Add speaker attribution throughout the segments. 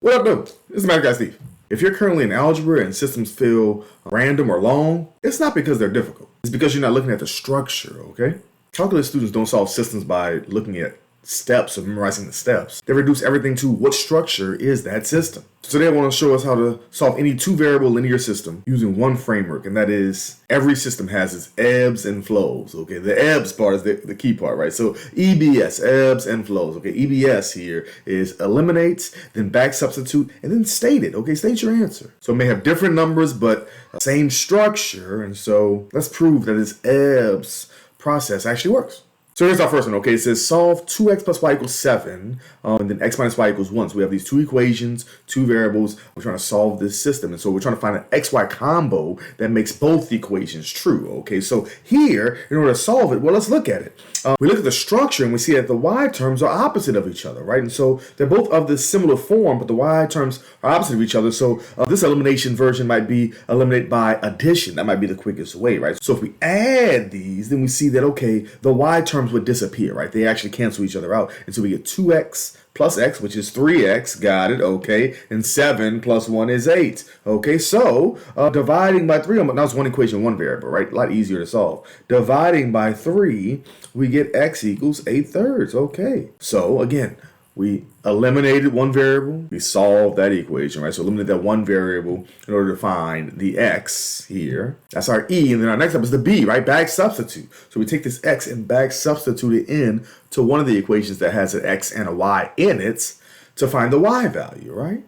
Speaker 1: What up, dude? This is Math Guy Steve. If you're currently in algebra and systems feel random or long, it's not because they're difficult. It's because you're not looking at the structure, okay? Calculus students don't solve systems by looking at steps or memorizing the steps. They reduce everything to what structure is that system. So they want to show us how to solve any two-variable linear system using one framework, and that is every system has its ebbs and flows, okay? The ebbs part is the key part, right? So EBS, ebbs and flows, okay? EBS here is eliminates, then back substitute, and then state it, okay? State your answer. So it may have different numbers, but same structure, and so let's prove that this ebbs process actually works. So here's our first one, okay? It says solve 2x plus y equals 7, and then x minus y equals 1. So we have these two equations, two variables. We're trying to solve this system. And so we're trying to find an xy combo that makes both the equations true, okay? So here, in order to solve it, well, let's look at it. We look at the structure and we see that the y terms are opposite of each other, right? And so they're both of this similar form, but the y terms are opposite of each other. So this elimination version might be eliminate by addition. That might be the quickest way, right? So if we add these, then we see that, okay, the y terms would disappear, right? They actually cancel each other out. And so we get 2x plus x, which is 3x, got it, okay, and 7 plus 1 is 8, okay, so dividing by 3, now it's one equation, one variable, right, a lot easier to solve. Dividing by 3, we get x equals 8/3, okay, so again, we eliminated one variable, we solved that equation, right? So eliminate that one variable in order to find the x here. That's our E, and then our next step is the B, right? Back substitute. So we take this x and back substitute it in to one of the equations that has an x and a y in it to find the y value, right?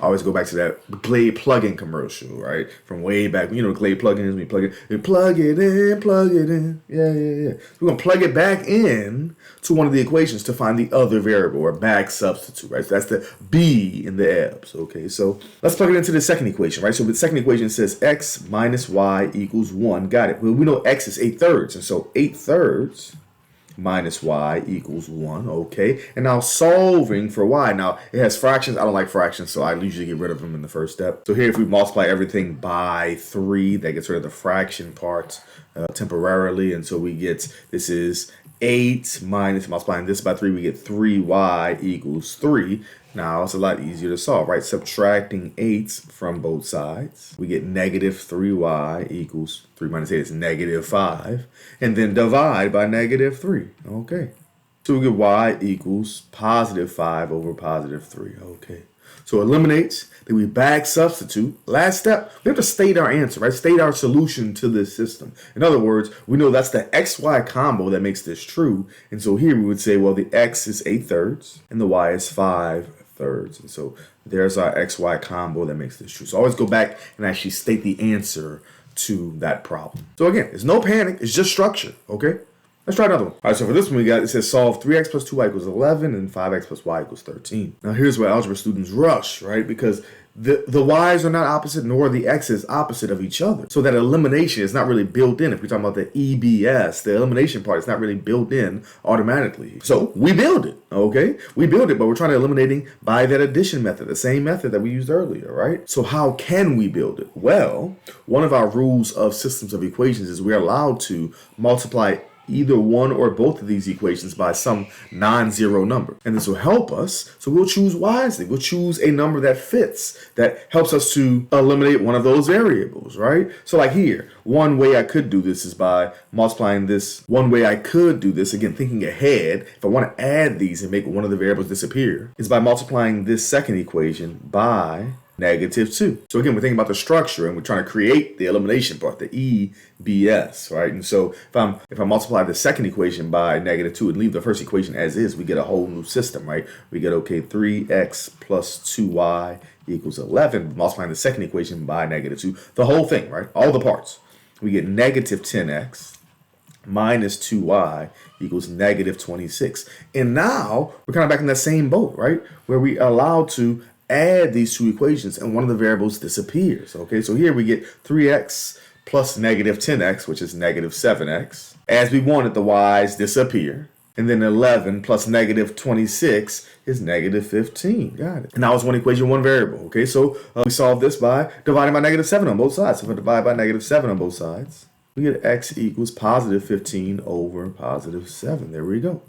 Speaker 1: I always go back to that Glade plug-in commercial, right? From way back. You know what Glade plug-in is? We plug it in, plug it in. Yeah. We're going to plug it back in to one of the equations to find the other variable, or back substitute, right? So that's the B in the ebbs, okay? So let's plug it into the second equation, right? So the second equation says x minus y equals 1. Got it. Well, we know x is 8/3, and so 8/3 minus y equals 1, okay? And now solving for y. Now, it has fractions. I don't like fractions, so I usually get rid of them in the first step. So here, if we multiply everything by 3, that gets rid of the fraction part temporarily. And so we get, this is 8 minus, multiplying this by 3, we get 3y equals 3. Now, it's a lot easier to solve, right? Subtracting 8 from both sides, we get negative 3y equals 3 minus 8 is negative 5. And then divide by negative 3, okay? So we get y equals positive 5 over positive 3, okay? So eliminates, then we back substitute. Last step, we have to state our answer, right? State our solution to this system. In other words, we know that's the xy combo that makes this true. And so here we would say, well, the x is 8/3 and the y is 5/3. And so there's our xy combo that makes this true. So always go back and actually state the answer to that problem. So again, it's no panic, it's just structure, okay? Let's try another one. All right, so for this one, we got, it says solve 3x plus 2y equals 11 and 5x plus y equals 13. Now here's where algebra students rush, right? Because the y's are not opposite, nor the x's opposite of each other. So that elimination is not really built in. If we're talking about the EBS, the elimination part is not really built in automatically. So we build it, okay? We build it, but we're trying to eliminating by that addition method, the same method that we used earlier, right? So how can we build it? Well, one of our rules of systems of equations is we're allowed to multiply either one or both of these equations by some non-zero number. And this will help us, so we'll choose wisely. We'll choose a number that fits, that helps us to eliminate one of those variables, right? So like here, one way I could do this is by multiplying this. One way I could do this, again, thinking ahead, if I want to add these and make one of the variables disappear, is by multiplying this second equation by negative 2. So again, we're thinking about the structure and we're trying to create the elimination part, the EBS, right? And so if I multiply the second equation by negative 2 and leave the first equation as is, we get a whole new system, right? We get, okay, 3x plus 2y equals 11, multiplying the second equation by negative 2, the whole thing, right? All the parts. We get negative 10x minus 2y equals negative 26. And now we're kind of back in that same boat, right? Where we are allowed to add these two equations and one of the variables disappears, okay? So here we get 3x plus negative 10x, which is negative 7x. As we wanted, the y's disappear. And then 11 plus negative 26 is negative 15. Got it. And now it's one equation, one variable, okay? So we solve this by dividing by negative 7 on both sides. So if I divide by negative 7 on both sides, we get x equals positive 15 over positive 7. There we go.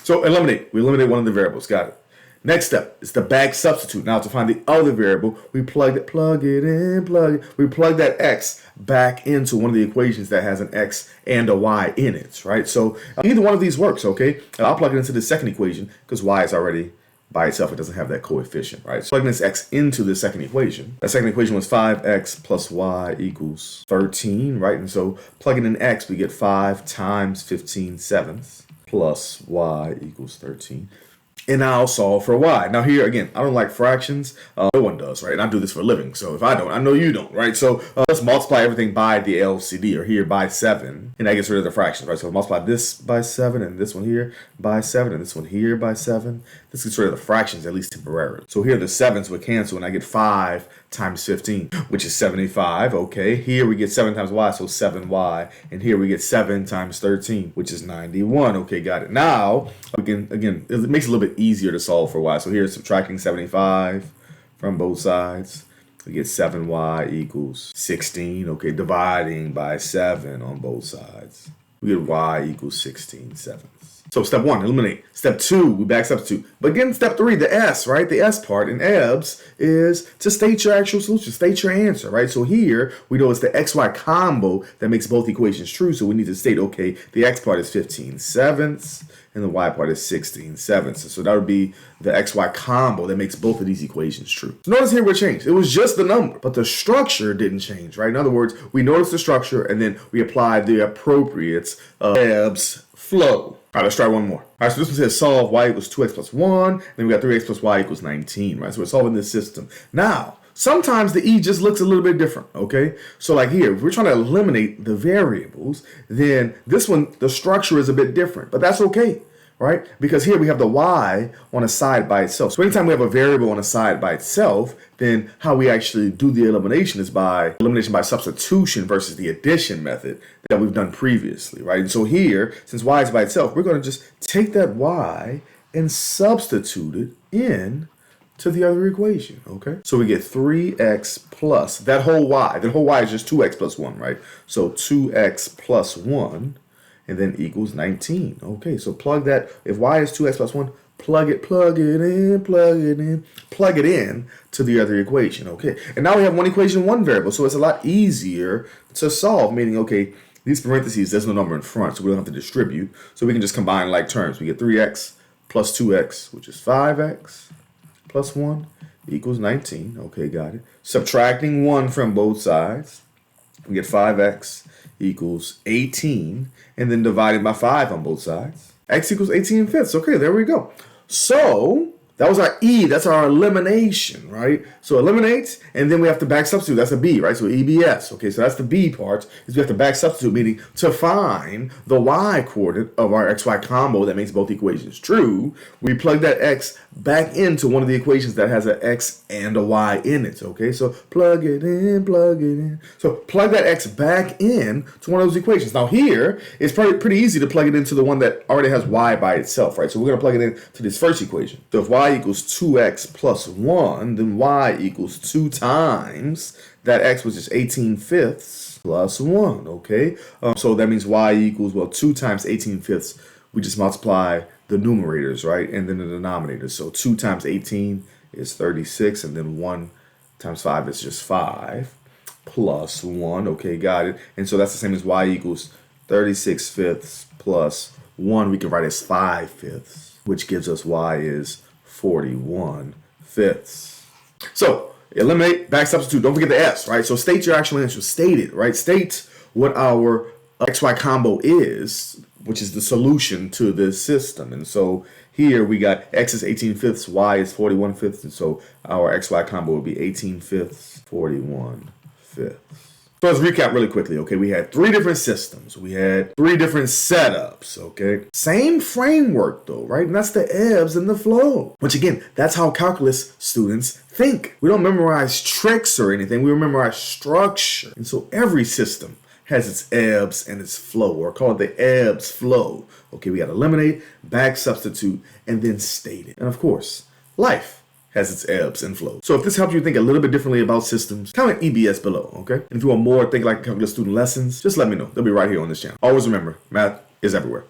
Speaker 1: So eliminate. We eliminate one of the variables. Got it. Next step is the back substitute. Now to find the other variable, we plug that x back into one of the equations that has an x and a y in it, right? So either one of these works, okay? And I'll plug it into the second equation because y is already by itself. It doesn't have that coefficient, right? So plugging this x into the second equation. That second equation was 5x plus y equals 13, right? And so plugging in x, we get 5 times 15/7 plus y equals 13. And I'll solve for y. Now here, again, I don't like fractions. No one does, right? And I do this for a living. So if I don't, I know you don't, right? So let's multiply everything by the LCD, or here by 7. And that gets rid of the fractions, right? So multiply this by 7, and this one here by 7, and this one here by 7. This gets rid of the fractions, at least temporarily. So here the 7s would cancel, and I get 5 times 15, which is 75, okay? Here we get 7 times y, so 7y. And here we get 7 times 13, which is 91. Okay, got it. Now, we can, again, it makes it a little bit easier to solve for y. So here's subtracting 75 from both sides. We get 7y equals 16, okay? Dividing by 7 on both sides. We get y equals 16/7. So step 1, eliminate. Step 2, we back substitute. But again, step 3, the S, right? The S part in EBS is to state your actual solution, state your answer, right? So here, we know it's the XY combo that makes both equations true. So we need to state, okay, the X part is 15/7 and the Y part is 16/7. So that would be the XY combo that makes both of these equations true. So notice here what changed. It was just the number, but the structure didn't change, right? In other words, we noticed the structure and then we applied the appropriates of EBS flow. All right, let's try one more. All right, so this one says solve y equals 2x plus 1. Then we got 3x plus y equals 19, right? So we're solving this system. Now, sometimes the E just looks a little bit different, okay? So like here, if we're trying to eliminate the variables, then this one, the structure is a bit different, but that's okay, right? Because here we have the y on a side by itself. So anytime we have a variable on a side by itself, then how we actually do the elimination is by elimination by substitution versus the addition method that we've done previously, right? And so here, since y is by itself, we're going to just take that y and substitute it in to the other equation, okay? So we get 3x plus, that whole y is just 2x plus 1, right? So 2x plus 1, and then equals 19. Okay, so plug that, if y is 2x plus 1, plug it in to the other equation, okay? And now we have one equation, one variable, so it's a lot easier to solve, meaning, okay, these parentheses, there's no number in front, so we don't have to distribute. So we can just combine like terms. We get 3x plus 2x, which is 5x plus 1 equals 19. Okay, got it. Subtracting 1 from both sides, we get 5x equals 18, and then divided by 5 on both sides. X equals 18/5. Okay, there we go. So that was our E, that's our elimination, right? So eliminate, and then we have to back substitute. That's a B, right? So EBS. Okay, so that's the B part, is we have to back substitute, meaning to find the Y coordinate of our XY combo that makes both equations true. We plug that X back into one of the equations that has an X and a Y in it, okay? So plug it in. So plug that X back in to one of those equations. Now here, it's pretty easy to plug it into the one that already has Y by itself, right? So we're gonna plug it into this first equation. So if Y equals 2x plus 1, then y equals 2 times that x, which is 18/5 plus 1, okay? So that means y equals, well, 2 times 18/5. We just multiply the numerators, right? And then the denominators. So 2 times 18 is 36, and then 1 times 5 is just 5 plus 1, okay, got it. And so that's the same as y equals 36/5 plus 1. We can write as 5/5, which gives us y is 41/5. So eliminate, back substitute. Don't forget the S, right? So state your actual answer. State it, right? State what our XY combo is, which is the solution to this system. And so here we got X is 18/5, Y is 41/5. And so our XY combo would be 18/5, 41/5. So let's recap really quickly, okay? We had 3 different systems. We had 3 different setups, okay? Same framework though, right? And that's the ebbs and the flow. Which again, that's how calculus students think. We don't memorize tricks or anything. We memorize structure. And so every system has its ebbs and its flow, or call it the ebbs flow. Okay, we got to eliminate, back substitute, and then state it. And of course, life has its ebbs and flows. So if this helps you think a little bit differently about systems, comment EBS below, okay? And if you want more Think Like a Calculus student lessons, just let me know. They'll be right here on this channel. Always remember, math is everywhere.